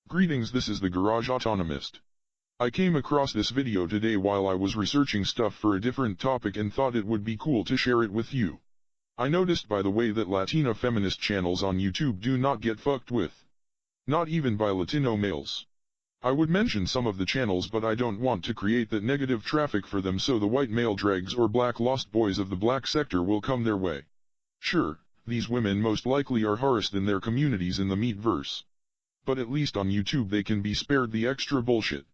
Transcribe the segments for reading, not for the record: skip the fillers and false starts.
Greetings, this is the Garage Autonomist. I came across this video today while I was researching stuff for a different topic and thought it would be cool to share it with you. I noticed by the way that Latina feminist channels on YouTube do not get fucked with. Not even by Latino males. I would mention some of the channels, but I don't want to create that negative traffic for them, so the white male dregs or black lost boys of the black sector will come their way. Sure, these women most likely are harassed in their communities in the meat-verse. But at least on YouTube they can be spared the extra bullshit.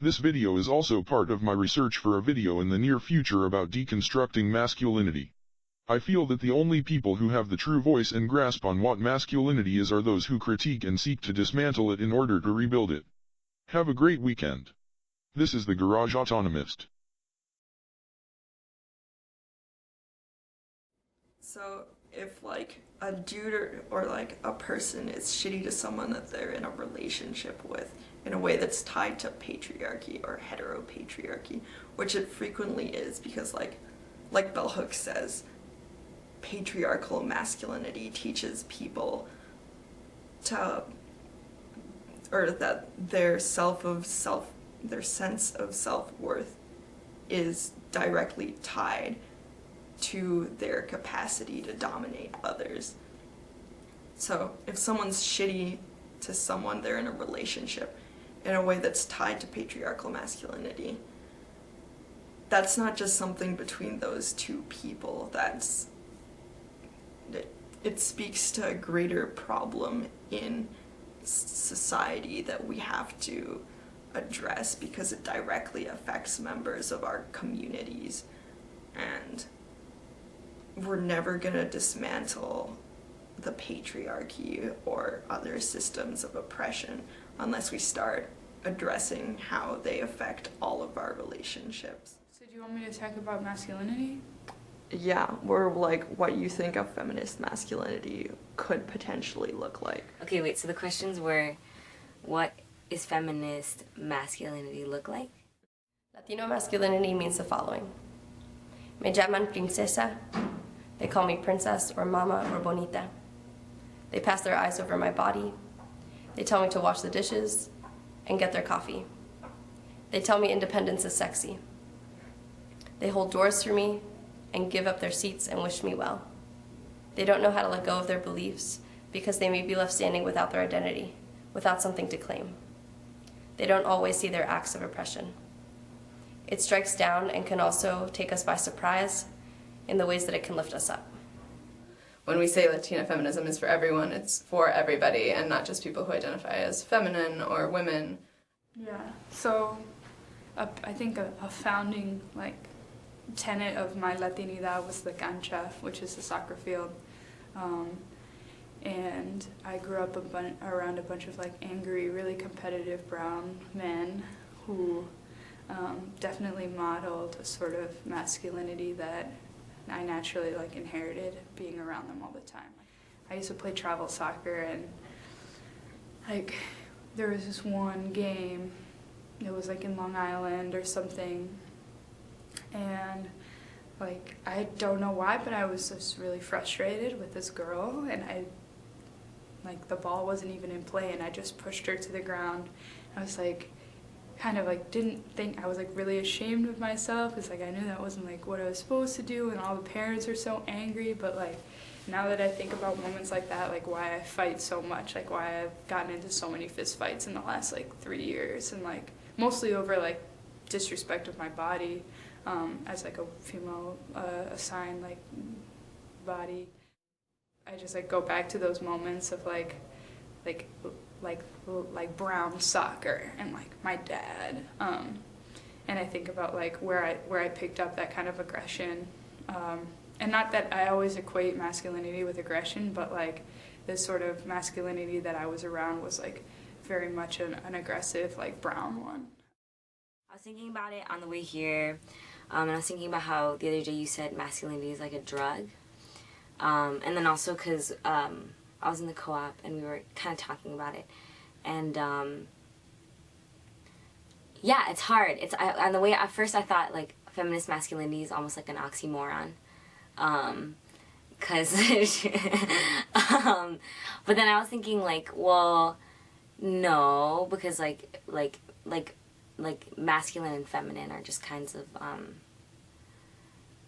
This video is also part of my research for a video in the near future about deconstructing masculinity. I feel that the only people who have the true voice and grasp on what masculinity is are those who critique and seek to dismantle it in order to rebuild it. Have a great weekend. This is the Garage Autonomist. So if like a dude or like a person is shitty to someone that they're in a relationship with in a way that's tied to patriarchy or heteropatriarchy, which it frequently is, because like Bell Hooks says, patriarchal masculinity teaches people to, or that their sense of self-worth is directly tied to their capacity to dominate others. So if someone's shitty to someone they're in a relationship in a way that's tied to patriarchal masculinity, that's not just something between those two people, it speaks to a greater problem in society that we have to address, because it directly affects members of our communities, and we're never gonna dismantle the patriarchy or other systems of oppression unless we start addressing how they affect all of our relationships. So do you want me to talk about masculinity? Yeah, or like what you think of feminist masculinity could potentially look like. Okay, wait, so the questions were, what is feminist masculinity look like? Latino masculinity means the following. Me llaman princesa. They call me princess or mama or bonita. They pass their eyes over my body. They tell me to wash the dishes and get their coffee. They tell me independence is sexy. They hold doors for me and give up their seats and wish me well. They don't know how to let go of their beliefs because they may be left standing without their identity, without something to claim. They don't always see their acts of oppression. It strikes down and can also take us by surprise in the ways that it can lift us up. When we say Latina feminism is for everyone, it's for everybody and not just people who identify as feminine or women. Yeah, so I think a founding tenet of my Latinidad was the cancha, which is the soccer field. And I grew up around a bunch of angry, really competitive brown men who definitely modeled a sort of masculinity that I naturally inherited, being around them all the time. I used to play travel soccer, and there was this one game, it was in Long Island or something, and I don't know why, but I was just really frustrated with this girl, and the ball wasn't even in play, and I just pushed her to the ground. I was didn't think, I was really ashamed of myself, because I knew that wasn't what I was supposed to do, and all the parents are so angry. But now that I think about moments like that, why I fight so much, why I've gotten into so many fist fights in the last 3 years, and mostly over disrespect of my body as a female assigned body. I just go back to those moments of brown soccer and my dad, and I think about where I picked up that kind of aggression, and not that I always equate masculinity with aggression, but this sort of masculinity that I was around was very much an aggressive brown one. I was thinking about it on the way here, and I was thinking about how the other day you said masculinity is like a drug, and then also because I was in the co-op and we were kind of talking about it, and yeah, it's hard. On the way at first I thought feminist masculinity is almost like an oxymoron, because but then I was thinking well, No, because like masculine and feminine are just kinds of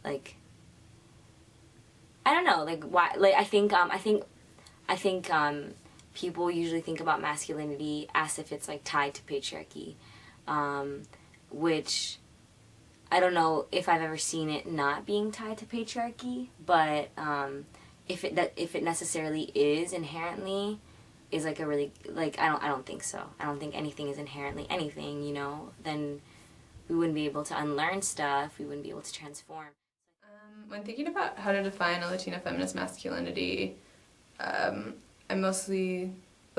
like, I don't know, like why, like I think people usually think about masculinity as if it's like tied to patriarchy, which I don't know if I've ever seen it not being tied to patriarchy, but if it necessarily is inherently, is like a really, like I don't think so. I don't think anything is inherently anything, you know. Then we wouldn't be able to unlearn stuff. We wouldn't be able to transform. When thinking about how to define a Latina feminist masculinity, the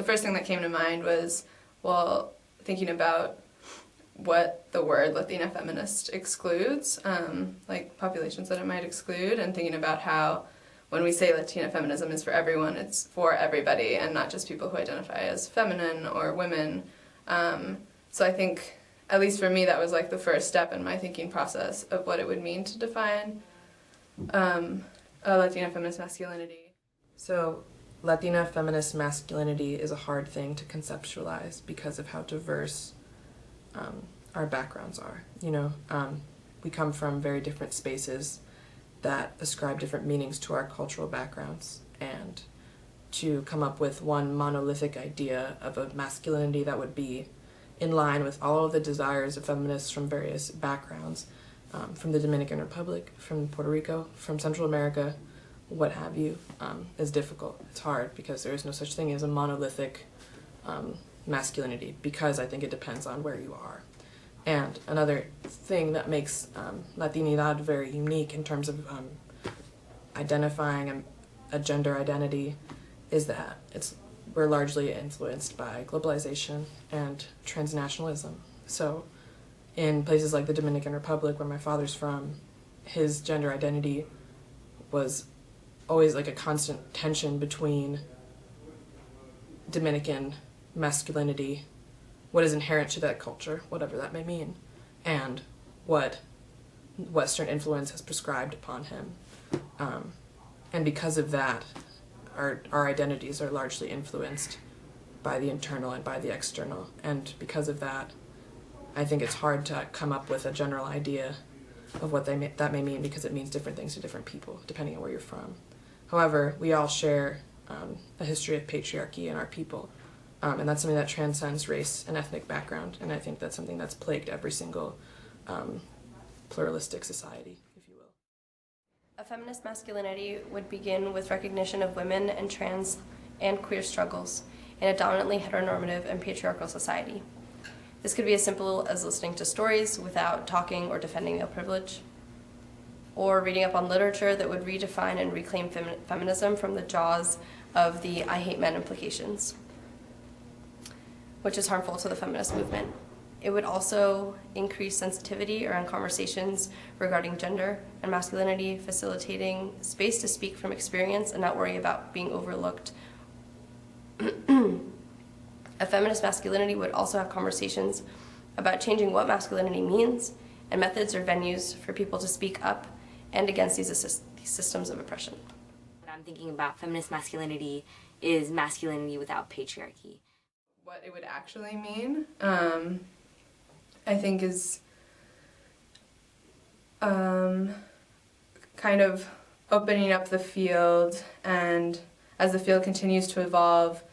first thing that came to mind was, well, thinking about what the word Latina feminist excludes, like populations that it might exclude, and thinking about how when we say Latina feminism is for everyone, it's for everybody and not just people who identify as feminine or women. So I think, at least for me, that was like the first step in my thinking process of what it would mean to define a Latina feminist masculinity. So Latina feminist masculinity is a hard thing to conceptualize because of how diverse our backgrounds are. You know, we come from very different spaces that ascribe different meanings to our cultural backgrounds, and to come up with one monolithic idea of a masculinity that would be in line with all of the desires of feminists from various backgrounds, from the Dominican Republic, from Puerto Rico, from Central America, what have you, is difficult. It's hard because there is no such thing as a monolithic masculinity, because I think it depends on where you are. And another thing that makes Latinidad very unique in terms of identifying a gender identity is that we're largely influenced by globalization and transnationalism. So in places like the Dominican Republic, where my father's from, his gender identity was always like a constant tension between Dominican masculinity, what is inherent to that culture, whatever that may mean, and what Western influence has prescribed upon him. And because of that, our identities are largely influenced by the internal and by the external. And because of that, I think it's hard to come up with a general idea of what that may mean, because it means different things to different people, depending on where you're from. However, we all share a history of patriarchy in our people. And that's something that transcends race and ethnic background, and I think that's something that's plagued every single pluralistic society, if you will. A feminist masculinity would begin with recognition of women and trans and queer struggles in a dominantly heteronormative and patriarchal society. This could be as simple as listening to stories without talking or defending male privilege, or reading up on literature that would redefine and reclaim feminism from the jaws of the I hate men implications, which is harmful to the feminist movement. It would also increase sensitivity around conversations regarding gender and masculinity, facilitating space to speak from experience and not worry about being overlooked. A feminist masculinity would also have conversations about changing what masculinity means and methods or venues for people to speak up and against these systems of oppression. What I'm thinking about feminist masculinity is masculinity without patriarchy. What it would actually mean, I think, is kind of opening up the field, and as the field continues to evolve,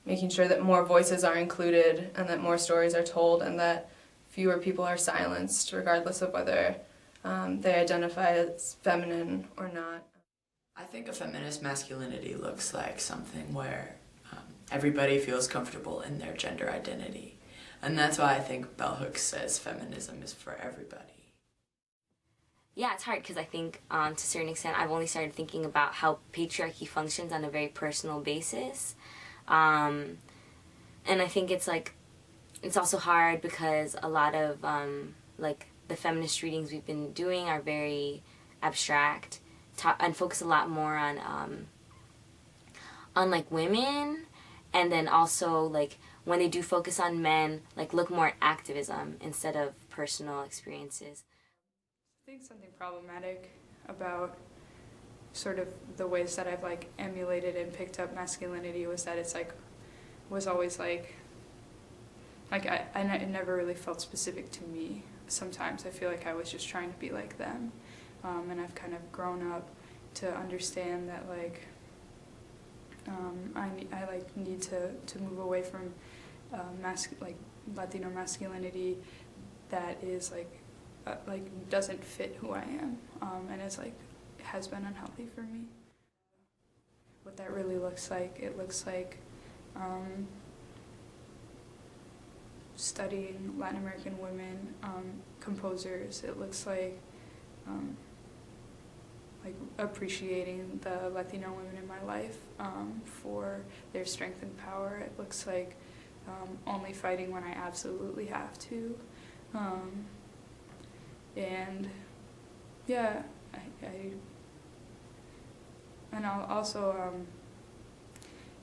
making sure that more voices are included and that more stories are told and that fewer people are silenced, regardless of whether they identify as feminine or not. I think a feminist masculinity looks like something where everybody feels comfortable in their gender identity. And that's why I think Bell Hooks says feminism is for everybody. Yeah, it's hard because I think to a certain extent I've only started thinking about how patriarchy functions on a very personal basis. And I think it's also hard because a lot of the feminist readings we've been doing are very abstract and focus a lot more on women. And then also, when they do focus on men, look more at activism instead of personal experiences. I think something problematic about sort of the ways that I've, emulated and picked up masculinity was that it's, was always, like it never really felt specific to me. Sometimes I feel like I was just trying to be like them, and I've kind of grown up to understand that like I like need to move away from like Latino masculinity that is like doesn't fit who I am, and it's like it has been unhealthy for me. What that really looks like, it looks like studying Latin American women composers. It looks like appreciating the Latino women in my life for their strength and power. It looks like only fighting when I absolutely have to. And yeah, and I'll also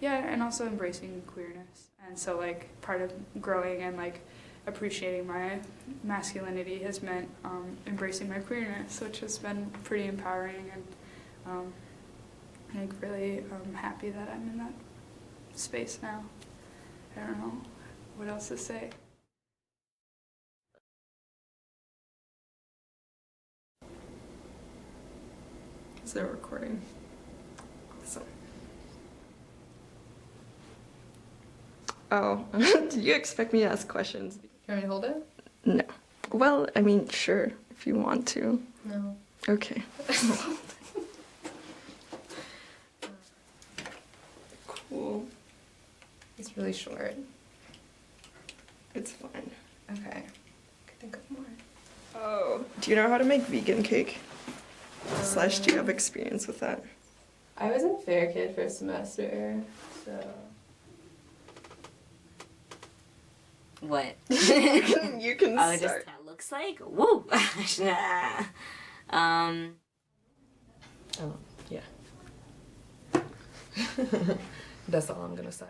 and also embracing queerness. And so like part of growing and like appreciating my masculinity has meant embracing my queerness, which has been pretty empowering, and I think really happy that I'm in that space now. I don't know what else to say. Is there recording? Awesome. Oh, did you expect me to ask questions? You want me to hold it? No. Well, I mean, sure, if you want to. No. Okay. Cool. It's really short. It's fine. Okay. Could think of more. Oh, do you know how to make vegan cake? Slash, do you have experience with that? I was in Fair Kid for a semester, so... What? You can Oh, start. just that looks like? Woo! Oh, yeah. That's all I'm gonna say.